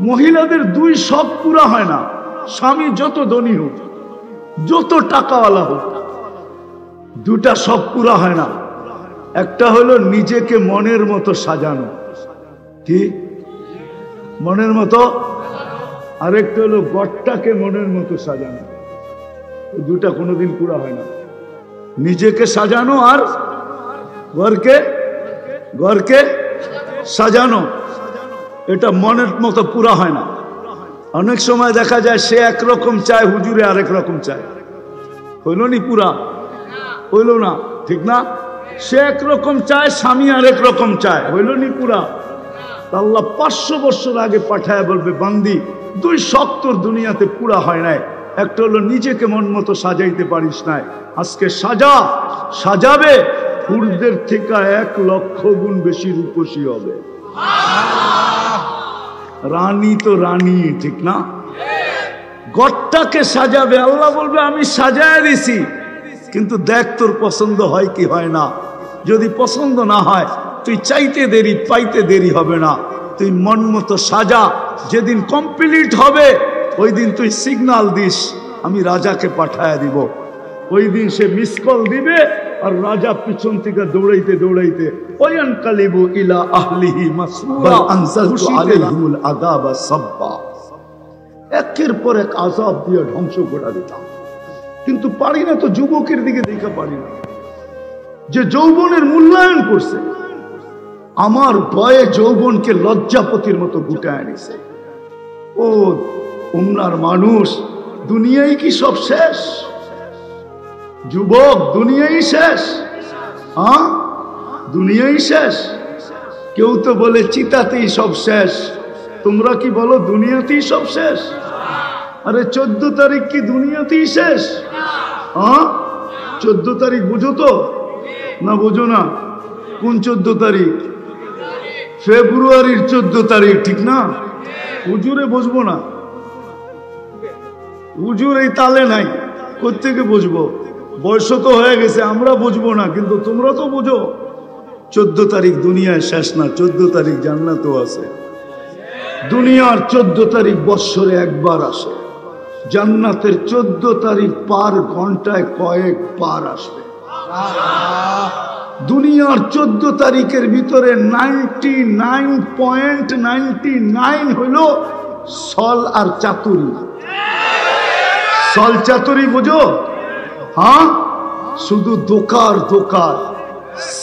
মহিলাদের দুই শখ পুরা হয় না, স্বামী যত ধনী হোক, যত টাকাওয়ালা হোক, দুটা শখ পুরা হয় না। একটা হলো নিজেকে মনের মতো সাজানো, কি মনের মতো, আরেকটা হলো ঘরটাকে মনের মতো সাজানো। দুটা কোনোদিন পুরা হয় না। নিজেকে সাজানো আর ঘরকে সাজানো, এটা মনের মতো পুরা হয় না। অনেক সময় দেখা যায় সে একরকম চায়, হুজুরে আরেক রকম চায়। হইল নি পুরা? হইল না, ঠিক না? সে একরকম চায়, স্বামী আরেক রকম চায়, হইল নি পুরা? আল্লাহ 500 বছর আগে পাঠায় বলবে, বান্দি দুই শখ তোর দুনিয়াতে পুরা হয় নাই। একটা হলো নিজেকে মন মতো সাজাইতে পারিস নাই, আজকে সাজাবে, হুরদের থেকে 1 লক্ষ গুণ বেশি রূপসী হবে। রানী তো রানী, ঠিক না? ঘরটাকে সাজাবে, আল্লাহ বলবে আমি সাজায় দিছি, কিন্তু দেখ তোর পছন্দ হয় কি হয় না। যদি পছন্দ না হয়, তুই চাইতে দেরি পাইতে দেরি হবে না। তুই মন মতো সাজা, যেদিন কমপ্লিট হবে ওই দিন তুই সিগন্যাল দিস, আমি রাজাকে পাঠায় দিব। ওই দিন সে মিস কল দিবে, আর রাজা পিছন থেকে দৌড়াইতে দৌড়াইতে ওয়ানকালিবু ইলা আহলিহি মাসরুরা আনজালতু আলাইহিমুল আযাবা সাব্বা, একের পর এক আযাব দিয়ে ধ্বংস করে দিতাম। কিন্তু পারি না তো, যুবকের দিকে দেখা পারি না, যে যৌবনের মূল্যায়ন করছে। আমার ভয়ে যৌবনকে লজ্জাপতির মতো গুটায় নিছে। ও উমরার মানুষ, দুনিয়াই কি সব শেষ? যুবক, দুনিয়াই শেষ? হ্যাঁ, দুনিয়াই শেষ। কেউ তো বলে চিতাতেই সব শেষ, তোমরা কি বলো দুনিয়াতেই সব শেষ? আরে 14 তারিখ কি দুনিয়াতেই শেষ? হ্যাঁ, 14 তারিখ বুঝো তো না? বুঝো না? কোন 14 তারিখ? ফেব্রুয়ারির 14 তারিখ, ঠিক না? হুজুরে বসবো না, হুজুর এই তালে নাই, কোত্থেকে বুঝবো? বয়স তো হয়ে গেছে, আমরা বুঝবো না, কিন্তু তোমরা তো বুঝো। 14 তারিখ দুনিয়ায় শেষ না, 14 তারিখ জান্নাতও আছে। দুনিয়ার 14 তারিখ বৎসরে একবার আসে, জান্নাতের 14 তারিখ পার ঘন্টায় কয়েক বার আসবে। দুনিয়ার 14 তারিখের ভিতরে 99.99 হইল সল আর চাতুরি। সল চাতুরি বুঝো? হ্যাঁ, শুধু দোকার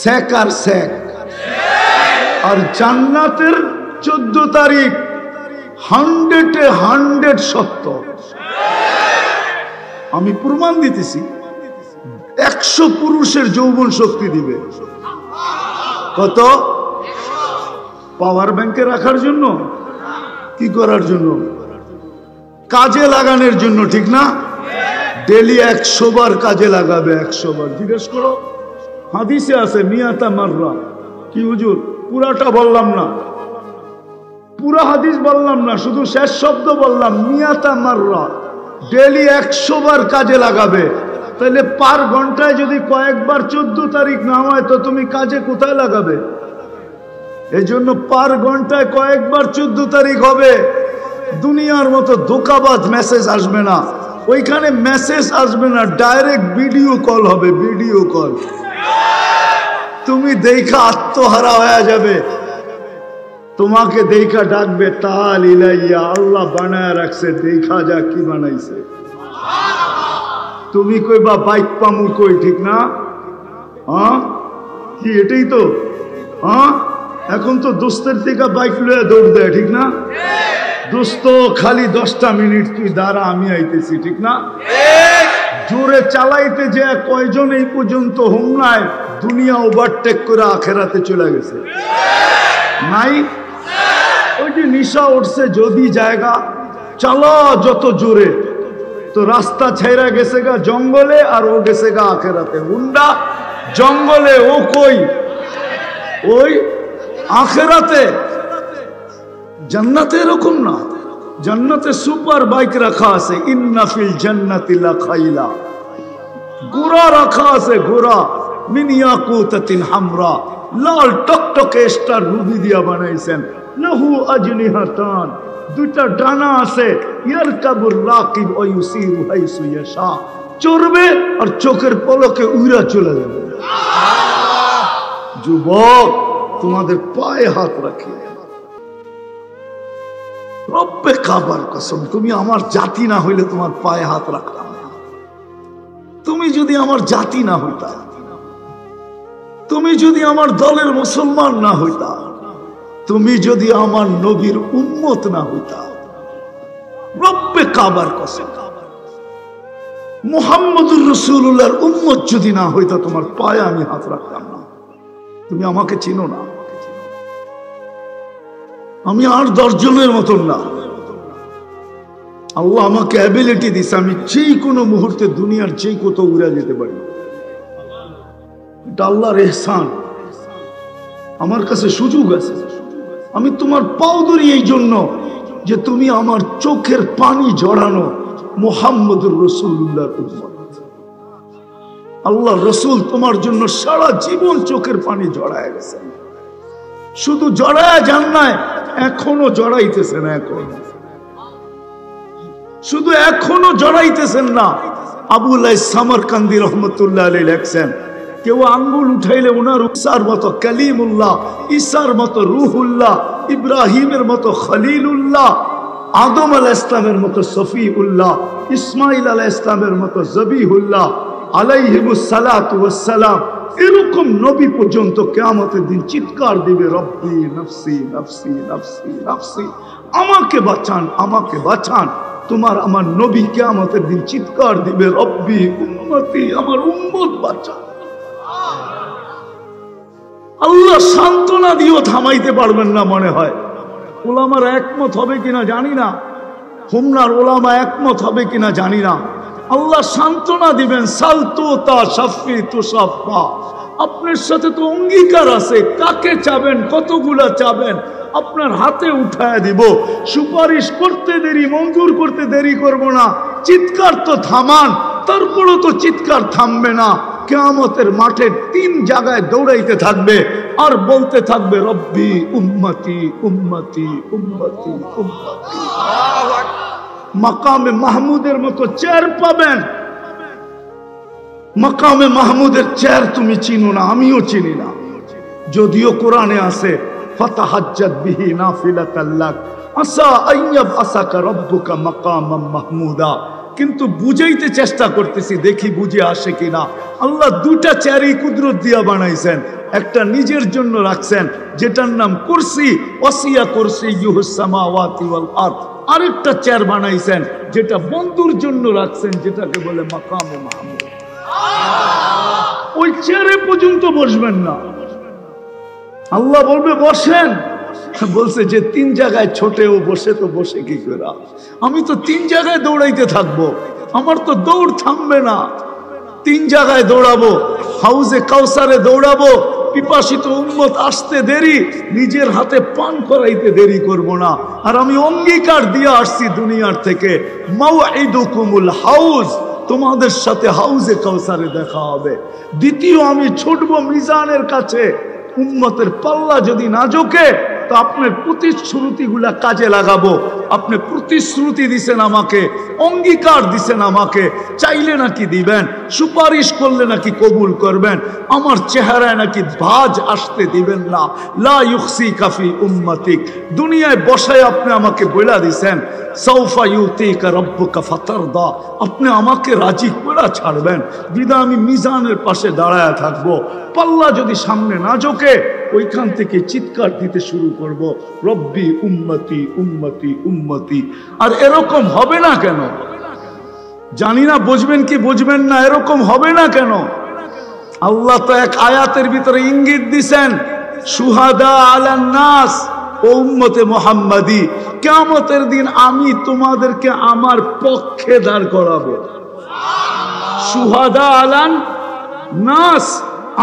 সেক আর সেক। আর জান্নাতের 14 তারিখ 100 সত্য। আমি প্রমাণ দিতেছি, 100 পুরুষের যৌবন শক্তি দিবে। কত? পাওয়ার ব্যাংকে রাখার জন্য, কি করার জন্য? কাজে লাগানোর জন্য, ঠিক না? ডেলি 100 বার কাজে লাগাবে, 100 বার। জিজ্ঞেস করো, হাদিসে আছে মিয়াতা মাররা। কি হুজুর, পুরাটা বললাম না, পুরা হাদিস বললাম না, শুধু শেষ শব্দ বললাম, মিয়াতা মাররা। ডেলি 100 বার কাজে লাগাবে। তাহলে পার ঘন্টায় যদি কয়েকবার 14 তারিখ না হয়, তো তুমি কাজে কোথায় লাগাবে? এই জন্য পার ঘন্টায় কয়েকবার 14 তারিখ হবে। দুনিয়ার মতো ধোঁকাবাজ মেসেজ আসবে না, ওইখানে মেসেজ আসবে না, ডাইরেক্ট ভিডিও কল হবে। ভিডিও কল, তুমি দেখা আত্মহারা হয়ে যাবে। তোমাকে দেখা ডাকবে, তাল ইলাইয়া, আল্লাহ বানায় রাখছে, দেখা যা কি বানাইছে। তুমি কইবা বাইক পামু কই, ঠিক না? হ্যাঁ, কি এটাই তো? হ্যাঁ, এখন তো দোস্তের থেকে বাইক লয়ে দৌড় দেয়, ঠিক না? দোস্ত খালি 10টা মিনিট তুই দাঁড়া, আমি আইতেছি, ঠিক না? জোরে চালাইতে যে কয়জন এই পর্যন্ত হোমনায় দুনিয়া ওভারটেক করে আখেরাতে চলে গেছে নাই? ওই যে নিশা উঠছে, যদি জায়গা চালা যত জোরে, তো রাস্তা ছেড়া গেছে গা জঙ্গলে, আর ও গেছে গা আখেরাতে। হুন্ডা জঙ্গলে, ও কই? ওই আখেরাতে। জান্নাতে এরকম না, জান্নাতে সুপার বাইক রাখা আছে। ইন্না ফিল জান্নাতি লাখাইলা, ঘোড়া রাখা আছে, ঘোড়া মিন ইয়াকুতাতিন হামরা, লাল টকটকে স্টার রুবি দিয়া বানাইছেন। লাহু আজনিহাতান, দুইটা ডানা আছে, ইয়ারকাবুর রাকিব ওয়া ইউসিরু হাইসু ইয়াশা, চড়বে আর চোখের পলকে উইরা চলে যাবে। যুবক, তোমাদের পায়ে হাত রাখি, রব্বে কাবার কসম, তুমি আমার জাতি না হইলে তোমার পায়ে হাত রাখতাম না। তুমি যদি আমার জাতি না হইতা, তুমি যদি আমার দলের মুসলমান না হইতা, তুমি যদি আমার নবীর উম্মত না হইতা, রব্বে কাবার কসম, মুহাম্মদুর রাসূলুল্লাহর উম্মত যদি না হইতা, তোমার পায়ে আমি হাত রাখতাম না। তুমি আমাকে চিনো না, আমি আর 10 জনের মতন না। আল্লাহ আমাকে অ্যাবিলিটি দিছে, আমি যে কোনো মুহূর্তে দুনিয়ার যে কোথাও উড়ে যেতে পারি। এটা আল্লাহর ইহসান, আমার কাছে সুযোগ আছে। আমি তোমার পাও ধরি এই জন্য যে তুমি আমার চোখের পানি ঝরানো মুহাম্মদুর রাসূলুল্লাহর উম্মত। আল্লাহ রসুল তোমার জন্য সারা জীবন চোখের পানি জড়ায় গেছেন। শুধু জড়ায় যান নাই, এখনো জড়াইতেছেন, শুধু এখনো জড়াইতেছেন না। আবুল সামরকান্দি রহমতুল্লাহ আলাইহি লেখছেন, কেউ আঙ্গুল উঠাইলে ওনার ঈসার মতো কালিমুল্লাহ, ঈসার মতো রুহুল্লাহ, ইব্রাহিমের মতো খলিলুল্লাহ, আদম আলাইহিস ইসলামের মতো সফিউল্লাহ, ইসমাইল আলাইহিস ইসলামের মতো জবিহুল্লাহ আলাইহিমুস সালাতু ওয়াস সালাম, এরকম নবী পর্যন্ত কিয়ামতের দিন চিৎকার দিবে, রব্বি নফসি নফসি নফসি নফসি, আমাকে বাঁচান, আমাকে বাঁচান। তোমার আমার নবী কিয়ামতের দিন চিৎকার দিবে, রব্বি উম্মতি, আমার উম্মত বাঁচান। আল্লাহ সান্ত্বনা দিয়েও থামাইতে পারবেন না মনে হয়। ওলামার একমত হবে কিনা জানি না, হোমনার ওলামা একমত হবে কিনা জানি না। আল্লাহ সান্ত্বনা দিবেন, সালতু তা শাফি তুসাফা, আপনার সাথে তো অঙ্গীকার আছে, কাকে চাবেন, কতগুলা চাবেন, আপনার হাতে উঠায় দিব। সুপারিশ করতে দেরি, মঞ্জুর করতে দেরি করব না। চিৎকার তো থামান, তারপরও তো চিৎকার থামবে না। কিয়ামতের মাঠে 3 জায়গায় দৌড়াইতে থাকবে আর বলতে থাকবে, রব্বি উম্মতি উম্মতি উম্মতি উম্মতি। মাকামে মাহমুদের মতো চেয়ার পাবেন। মাকামে মাহমুদের চেয়ার তুমি চিনো না, আমিও চিনি না, যদিও কোরআনে আছে ফাতাহাজ্জাত বিহি নাফিলাতাল লাক আসা আইয়াব আসাকা রব্বুকা মাকামাম মাহমুদা। কিন্তু বুঝাইতে চেষ্টা করতেছি, দেখি বুঝে আসে কিনা। আল্লাহ 2টা চেয়ারই কুদরত দিয়া বানাইছেন। একটা নিজের জন্য রাখছেন, যেটার নাম কুরসি, ওয়াসিয়া কুরসিয়ুহুস সামাওয়াতি ওয়াল আরদ। আরেকটা চেয়ার বানাইছেন যেটা বন্ধুর জন্য রাখছেন, যেটাকে বলে মাকামে মাহমুদ। ওই চেয়ারে পর্যন্ত বসবেন না। আল্লাহ বলবে বসেন, বলছে যে 3 জায়গায় ছোটেও বসে, তো বসে কি করে? আমি তো 3 জায়গায় দৌড়াইতে থাকবো, আমার তো দৌড় থামবে না। 3 জায়গায় দৌড়াবো, হাউজে কাউসারে দৌড়াবো, পিপাসিত উম্মত আসতে দেরি, নিজের হাতে পান করাইতে দেরি করব না। আর আমি অঙ্গীকার দিয়ে আসছি দুনিয়ার থেকে, মাউইদুকুমুল হাউজ, তোমাদের সাথে হাউজে কাউসারে দেখা হবে। দ্বিতীয়, আমি ছুটবো মিজানের কাছে। উম্মতের পাল্লা যদি না ঝোঁকে তো আপনার প্রতিশ্রুতিগুলা কাজে লাগাবো। আপনি প্রতিশ্রুতি দিছেন আমাকে, অঙ্গীকার দিছেন আমাকে, চাইলে নাকি দিবেন, সুপারিশ করলে নাকি কবুল করবেন, আমার চেহারায় নাকি ভাঁজ আসতে দিবেন না। লা ইউখসি কাফি উম্মতিক, দুনিয়ায় বসায় আপনি আমাকে বলে দিছেন সাউফা ইউতিকা রব্বুকা ফাতারদা, আপনি আমাকে রাজি করে ছাড়বেন। বিদা আমি মিজানের পাশে দাঁড়ায় থাকবো। পাল্লা যদি সামনে না ঝোঁকে, ওইখান থেকে চিৎকার দিতে শুরু করব, রব্বি উম্মতি উম্মতি উম্মতি। আর এরকম হবে না কেন জানি না, বুঝবেন কি বুঝবেন না, এরকম হবে না কেন? আল্লাহ তো এক আয়াতের ভিতরে ইঙ্গিত দিছেন, শুহাদা আলান নাস ও উম্মতে মুহাম্মাদি, কিয়ামতের দিন আমি তোমাদেরকে আমার পক্ষে দাঁড় করাবো। শুহাদা আলান নাস,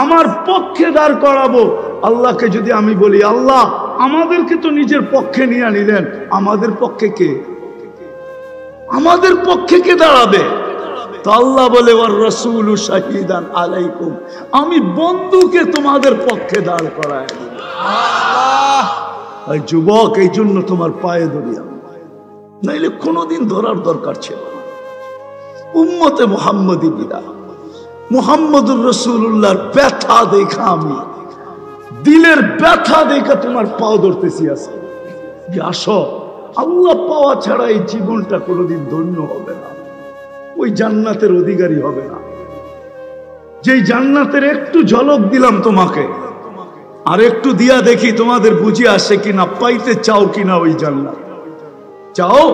আমার পক্ষে দাঁড় করাবো। আল্লাহকে যদি আমি বলি, আল্লাহ আমাদেরকে তো নিজের পক্ষে নিয়ে নিলেন, আমাদের পক্ষে কে, আমাদের পক্ষে কে দাঁড়াবে? তো আল্লাহ বলে, ওয়ার রাসূলু শাহিদান আলাইকুম, আমি বন্ধুকে তোমাদের পক্ষে দাঁড় করায়। যুবক, এই জন্য তোমার পায়ে ধরি, নাইলে কোনোদিন ধরার দরকার ছিল না। উম্মতে মুহাম্মদী বিদা মুহাম্মদুর রাসূলুল্লাহর ব্যথা দেখা, আমি দিলের ব্যথা দেখা তোমার পাও ধরতেছি আছে যে আসো, আল্লাহ পাওয়া ছাড়া এই জীবনটা কোনোদিন ধন্য হবে না, ওই জান্নাতের অধিকারী হবে না। যেই জান্নাতের একটু ঝলক দিলাম তোমাকে, আর একটু দিয়া দেখি তোমাদের বুঝে আসে কিনা, পাইতে চাও কিনা ওই জান্নাত? চাও?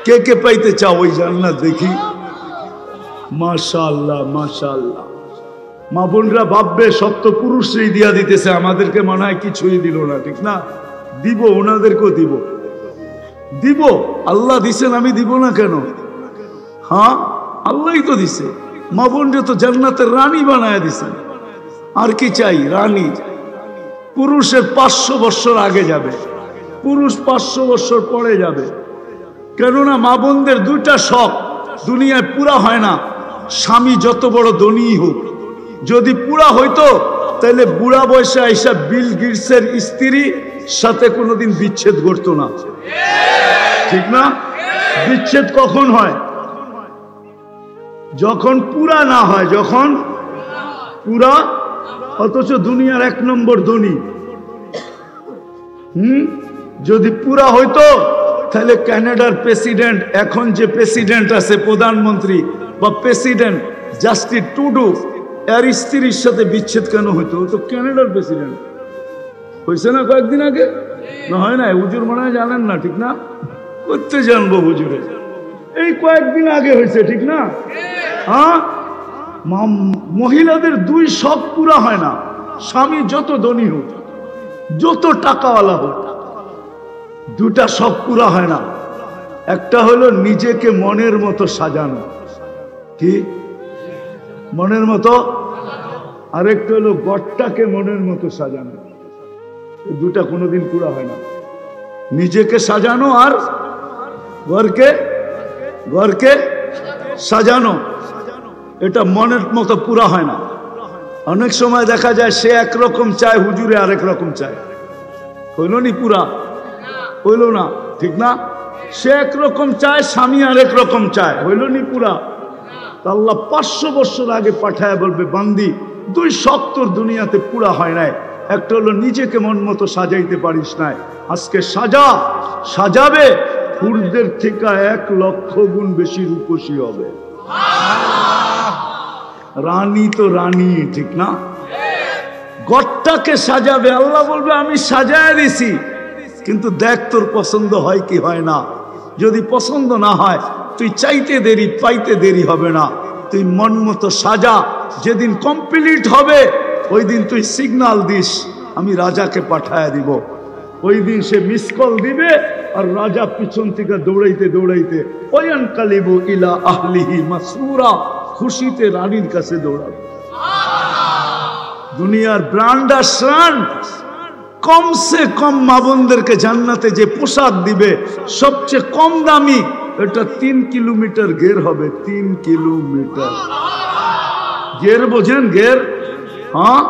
কে কে পাইতে চাও ওই জান্নাত দেখি? মাশাআল্লাহ মাশাআল্লাহ। মা বোনরা ভাববে সত্য পুরুষই দিয়া দিতেছে, আমাদেরকে মনে হয় কিছুই দিল না, ঠিক না? দিব, ওনাদেরকেও দিব, দিব। আল্লাহ দিছেন, আমি দিব না কেন? হ্যাঁ, আল্লাহই তো দিছে। মা বোনরা তো জান্নাতের রানী বানায় দিছেন। আর কি চাই? রানী। পুরুষের 500 বছর আগে যাবে, পুরুষ 500 বছর পরে যাবে। কেননা মা বোনদের দুইটা শখ দুনিয়ায় পুরা হয় না। স্বামী যত বড় ধনী হোক, যদি পুরা হইতো তাহলে বুড়া বয়সে আইসা বিল গেটসের স্ত্রী সাথে কোনোদিন বিচ্ছেদ করতো না, ঠিক না? বিচ্ছেদ কখন হয়? যখন পুরা না হয়, যখন পুরা, অথচ দুনিয়ার 1 নম্বর ধনী। যদি পুরা হইতো তাহলে কানাডার প্রেসিডেন্ট, এখন যে প্রেসিডেন্ট আছে, প্রধানমন্ত্রী বা প্রেসিডেন্ট জাস্টিন ট্রুডো, এর স্ত্রীর সাথে বিচ্ছেদ কেন হইতো? তো কানাডার প্রেসিডেন্ট হয়েছে না কয়েকদিন আগে? না হয় না? হুজুর মনে হয় জানেন না, ঠিক না? করতে জানবো হুজুরে, এই কয়েকদিন আগে হয়েছে, ঠিক না? হ্যাঁ, মহিলাদের 2 শখ পুরা হয় না। স্বামী যত ধনী হোক, যত টাকাওয়ালা হোক, 2টা শখ পুরা হয় না। একটা হলো নিজেকে মনের মতো সাজানো, কি মনের মতো, আরেকটা হলো গড়টাকে মনের মতো সাজানো। 2টা কোনোদিন পুরা হয় না। নিজেকে সাজানো আর ঘরকে সাজানো, এটা মনের মতো পুরা হয় না। অনেক সময় দেখা যায় সে একরকম চায়, হুজুরে আরেক রকম চায়। হইল নি পুরা? হইল না, ঠিক না? সে একরকম চায়, স্বামী আরেক রকম চায়, হইল নি পুরা? আল্লাহ 500 বছর আগে পাঠায় বলবে, বান্দি 2 শখ তোর দুনিয়াতে পুরা হয় নাই। একটা হলো নিজেকে মন মতো সাজাইতে পারিস নাই, আজকে সাজাবে, হুরদের থেকে 1 লক্ষ গুণ বেশি রূপসী হবে। রানী তো রানী, ঠিক না? গড়টাকে সাজাবে, আল্লাহ বলবে আমি সাজায় দিছি, কিন্তু দেখ তোর পছন্দ হয় কি হয় না। যদি পছন্দ না হয়, তুই চাইতে দেরি পাইতে দেরি হবে না। তুই মন মতো সাজা, যেদিন কমপ্লিট হবে ওই দিন তুই সিগন্যাল দিস, আমি রাজাকে পাঠায় দিব। ওই দিন সে মিস কল দিবে, আর রাজা পিছন থেকে দৌড়াইতে দৌড়াইতে ওয়ানকালিবু ইলা আহলিহি মাসরুরা, খুশিতে রানীর কাছে দৌড়াবে। দুনিয়ার ব্র্যান্ড আর শান, কমসে কম মা বোনদেরকে জান্নাতে যে পোশাক দিবে সবচেয়ে কম দামি, এটা 3 কিলোমিটার গের হবে। 3 কিলোমিটার গের, বোঝেন গের? হ্যাঁ,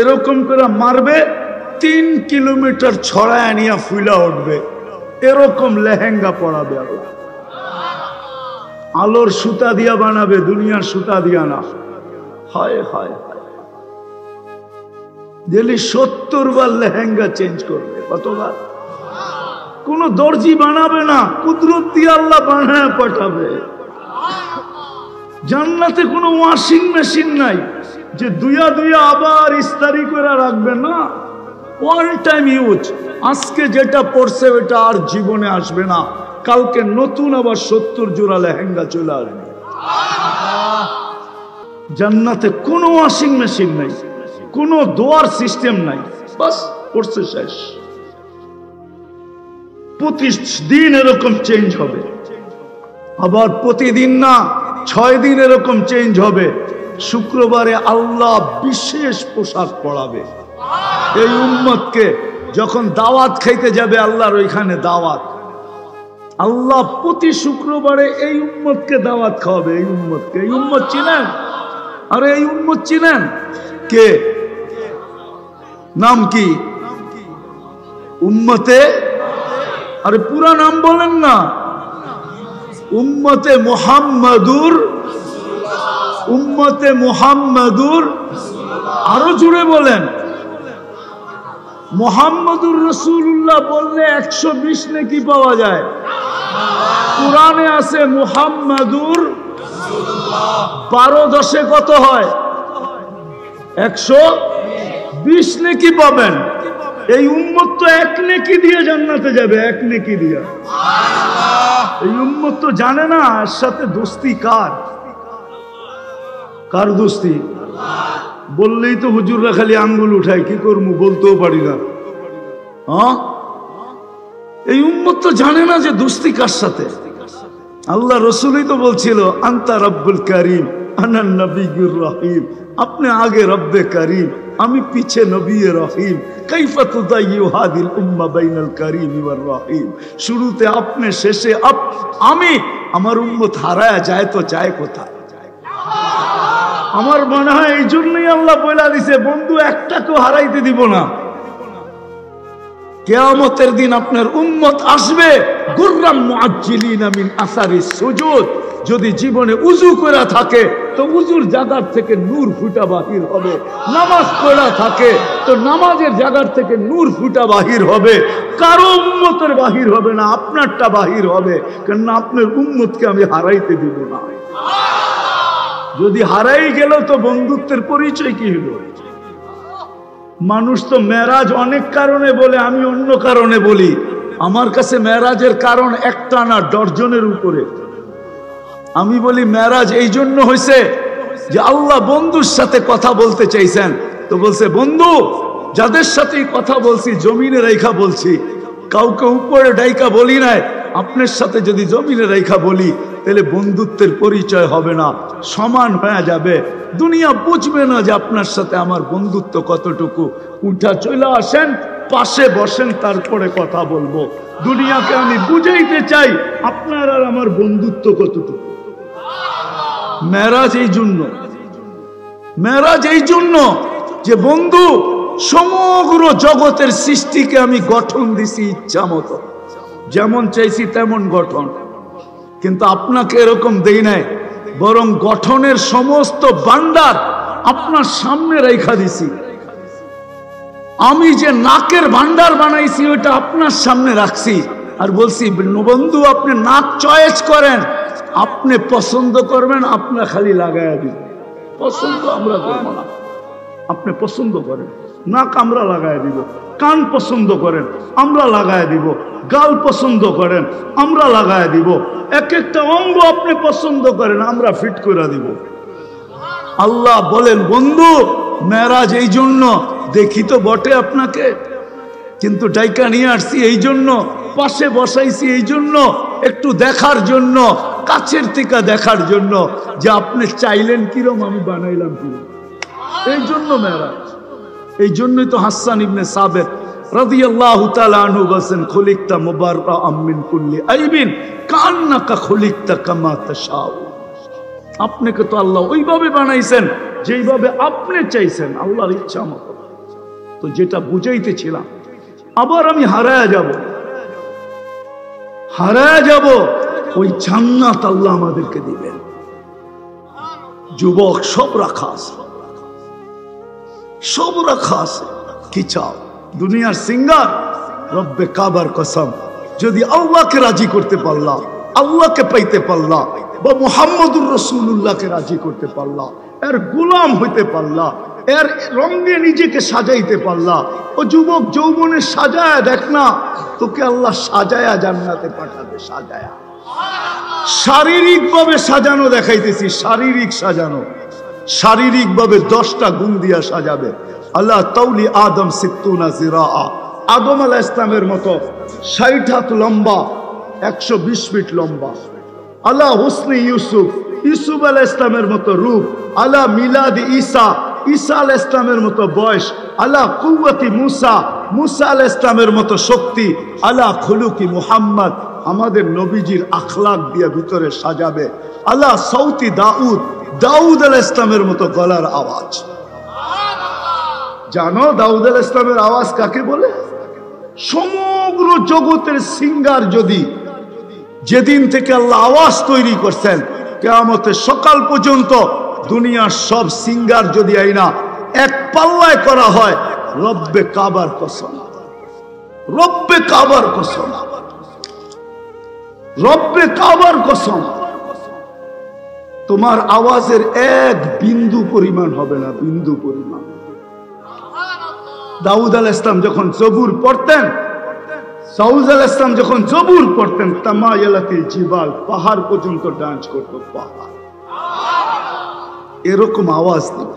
এরকম করে মারবে, 3 কিলোমিটার ছড়ায় নিয়ে ফুলা উঠবে। এরকম লেহেঙ্গা পরাবে আল্লাহ। আলোর সুতা দিয়া বানাবে, দুনিয়ার সুতা দিয়া না। হায় হায় হায়, ডেলি 70 বার লেহেঙ্গা চেঞ্জ করবে। কতবার? কোন দর্জি বানাবে না, কুদরত দিয়ে আল্লাহ বানায় পাঠাবে। জান্নাতে কোনো ওয়াশিং মেশিন নাই যে দুইয়া আবার ইস্তারি করে রাখবে না। One time use. আজকে যেটা পড়ছে ওটা আর জীবনে আসবে না, কালকে নতুন আবার 70 জোড়া লেহেঙ্গা চলে আসবে। জান্নাতে কোনো ওয়াশিং মেশিন নাই, কোনো দোয়ার সিস্টেম নাই, বাস পড়ছে শেষ। প্রতিদিন এরকম চেঞ্জ হবে, আবার প্রতিদিন না 6 দিন এরকম চেঞ্জ হবে। শুক্রবারে আল্লাহ বিশেষ পোশাক পরাবে এই উম্মতকে। যখন দাওয়াত খাইতে যাবে আল্লাহর ওইখানে দাওয়াত, আল্লাহ প্রতি শুক্রবারে এই উম্মতকে দাওয়াত খাওয়াবে। এই উম্মতকে, এই উম্মত চিনেন? আরে এই উম্মত চিনেন? কে? নাম কি? উম্মতে আরে পুরা নাম বলেন না, উম্মতে মুহাম্মাদুর, উম্মতে মুহাম্মাদুর। আরো জুড়ে বলেন, মুহাম্মাদুর রাসূলুল্লাহ বললে 120 নেকি পাওয়া যায়। কুরআনে আছে মুহাম্মাদুর 12 10 কত হয়? 120 নেকি পাবেন। এই উম্মত তো 1 নেকি দিয়ে জান্নাতে যাবে, 1 নেকি দিয়ে। এই উম্মত তো জানে না এর সাথে দোস্তি কার, কার দোস্তি। বললেই তো হুজুররা খালি আঙ্গুল উঠায়, কি করবো বলতেও পারি না। হ্যাঁ, এই উম্মত তো জানে না যে দোস্তি কার সাথে। আল্লাহ রসুলই তো বলছিল আন্তা রব্বুল করিম আনান নবিয়ুর রহিম, আপনি আগে রব্বে করিম, আমি পিছে নবী রহিম। কাইফা তুদাইয়ু হাদিল উম্মাহ বাইনাল করিম ওয়ার রহিম। শুরুতে আপনি, শেষে আমি। আমার উম্মত হারায়া যায় তো যায় কোথায়? আমার মনে হয় এই জন্যই আল্লাহ বলে দিছে, বন্ধু একটাকেও হারাইতে দিব না। কিয়ামতের দিন আপনার উম্মত আসবে গুররাম মুআজ্জিলিনা মিন আসারিস সুজুদ। যদি জীবনে উযু করা থাকে তো উযুর জায়গা থেকে নূর ফুটা বাহির হবে, নামাজ পড়া থাকে তো নামাজের জায়গা থেকে নূর ফুটা বাহির হবে। কারো উম্মতের বাহির হবে না, আপনারটা বাহির হবে, কারণ আপনার উম্মতকে আমি হারাইতে দিব না। যদি হারাই গেল তো বন্ধুত্বের পরিচয় কি হলো? মানুষ তো মেরাজ অনেক কারণে বলে, আমি অন্য কারণে বলি। আমার কাছে মেরাজের কারণ একটা না, ডজনের উপরে। আমি বলি মেরাজ এই জন্য হয়েছে যে আল্লাহ বন্ধুর সাথে কথা বলতে চাইছেন, তো বলছে বন্ধু যাদের সাথে কথা বলছি জমিনে রেখা বলছি, কাউকে উপরে ডাইকা বলি নাই। আপনার সাথে যদি জমিনে রেখা বলি তাহলে বন্ধুত্বের পরিচয় হবে না, সমান হয়ে যাবে। দুনিয়া বুঝবে না যে আপনার সাথে আমার বন্ধুত্ব কতটুকু। উঠা চলে আসেন, পাশে বসেন, তারপরে কথা বলবো। দুনিয়াকে আমি বুঝাইতে চাই আপনার আর আমার বন্ধুত্ব কতটুকু। মেরাজ এই জন্য, মেরাজ এই জন্য যে বন্ধু সমগ্র জগতের সৃষ্টিকে আমি গঠন দিছি ইচ্ছা মতো, যেমন চাইছি তেমন গঠন। কিন্তু আপনাকে এরকম দেই নাই, বরং গঠনের সমস্ত ভান্ডার আপনার সামনে রেখা দিছি। আমি যে নাকের ভান্ডার বানাইছি ওইটা আপনার সামনে রাখছি, আর বলছি বন্ধু আপনি নাক চয়েস করেন, আপনি পছন্দ করবেন, আপনার খালি লাগাইয়া দিন। পছন্দ আমরা করবো না, আপনি পছন্দ করেন, নাক আমরা লাগাই দিব। কান পছন্দ করেন, আমরা লাগাই দিব। গাল পছন্দ করেন, আমরা লাগাই দিব। এক একটা অঙ্গ আপনি পছন্দ করেন, আমরা ফিট করে দিব। আল্লাহ বলেন বন্ধু মেরাজ এই জন্য, দেখি তো বটে আপনাকে, কিন্তু ডাইকা নিয়ে আসছি এই জন্য, পাশে বসাইছি এই জন্য, একটু দেখার জন্য, কাছের থেকে দেখার জন্য যে আপনি চাইলেন কিরম আমি বানাইলাম কিরম। এই জন্য মেরাজ। এই জন্যই তো হাসান ইবনে সাবিত রাদিয়াল্লাহু তাআলা আনহু বলেন খুলিকতা মুবাররাআম মিন কুল্লি আইবিন কান্নাকা খুলিকতা কামা তাশাউ। আপনাকে তো আল্লাহ ওইভাবে বানাইছেন যেইভাবে আপনি চাইছেন, আল্লাহর ইচ্ছা মতো। তো যেটা বুঝাইতেছিলাম, আবার আমি হারায়া যাব, হারায়া যাব। ওই জান্নাত আল্লাহ আমাদেরকে দিবেন। যুবক সব রাখা আছে, সব রাখা আছে। কি চাও? দুনিয়ার সিঙ্গার রব্বে কাবার কসম, যদি আল্লাহকে রাজি করতে পারলাম, আল্লাহকে পাইতে পারলাম, বা মুহাম্মদুর রাসূলুল্লাহকে রাজি করতে পারলাম, এর গোলাম হইতে পারলাম, এর রঙে নিজেকে সাজাইতে পারলাম। ও যুবক যৌবনে সাজায়া দেখ না, তোকে আল্লাহ সাজায়া জান্নাতে পাঠাবে। সাজায়া, শারীরিক ভাবে সাজানো দেখাইতেছি, শারীরিক সাজানো, শারীরিক ভাবে 10টা গুণ দিয়া সাজাবে। আল্লাহ তাউলি আদম সিত্তুনা জিরাআ, আদম আলাইহিস সালামের মতো 60 হাত লম্বা, 120 ফিট লম্বা। আল্লাহ হুসনে ইউসুফ, ইউসুফ আলাইহিস সালামের মতো রূপ। আল্লাহ মিলাদ ঈসা, ঈসা আলাইহিস সালামের মতো বয়স। আল্লাহ কুওয়াতি মুসা, মুসা আলাইহিস সালামের মতো শক্তি। আল্লাহ খুলুকি মুহাম্মদ, আমাদের নবীজির আখলাক দিয়ে ভিতরে সাজাবে। আল্লাহ সৌতি দাউদ, দাউদ আলাইহিস সালামের মতো গলার আওয়াজ। জানো দাউদ আলাইহিস সালামের আওয়াজ কাকে বলে? সমগ্র জগতের সিঙ্গার যদি যেদিন থেকে আল্লাহ আওয়াজ তৈরি করছেন কিয়ামতের সকাল পর্যন্ত দুনিয়ার সব সিঙ্গার যদি আইনা এক পাল্লায় করা হয়, রব্বে কাবার কসম, রব্বে কাবার কসম, রব্বে কাবার কসম, তোমার আওয়াজের এক বিন্দু পরিমাণ হবে না, বিন্দু পরিমাণ। দাউদ আলাইহিস সালাম যখন জবুর পড়তেন, সাউদ আলাইহিস সালাম যখন জবুর পড়তেন, তামায়ালাতিল জিবাল, পাহাড় পর্যন্ত ডান্স করতো, পাহাড়। এরকম আওয়াজ দিত।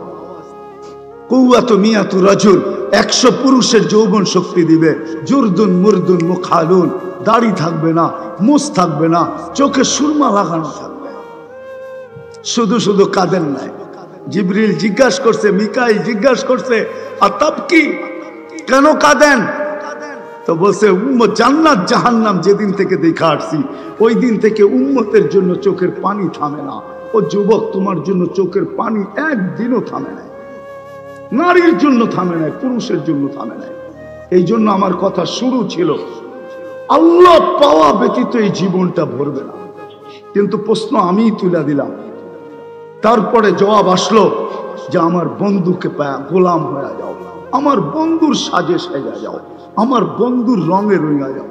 কুওয়াতু মিয়াতু রাজুল, 100 পুরুষের যৌবন শক্তি দিবে। জুরদুন মুরদুন মুখালুন, দাড়ি থাকবে না, মুছ থাকবে না, চোখে সুরমা লাগানো থাকবে, শুধু শুধু কাঁদেন নাই। জিবরিল জিজ্ঞাসা করছে, মিকাইল জিজ্ঞাসা করছে, আতাব কি, কেন কাঁদেন? তো বলছে, উম্মত জান্নাত জাহান্নাম যেদিন থেকে দেখা আসছি ওই দিন থেকে উম্মতের জন্য চোখের পানি থামে না। ও যুবক, তোমার জন্য চোখের পানি একদিনও থামে নাই, নারীর জন্য থামে নাই, পুরুষের জন্য থামে নাই। এই জন্য আমার কথা শুরু ছিল, আল্লাহ পাওয়া ব্যতীত এই জীবনটা ভরবে না। কিন্তু প্রশ্ন আমি তুলে দিলাম, তারপরে জবাব আসলো যে আমার বন্ধুকে পায়া গোলাম হয়ে যাও, আমার বন্ধুর সাজে সেজা যাও, আমার বন্ধুর রঙে রঙা যাও।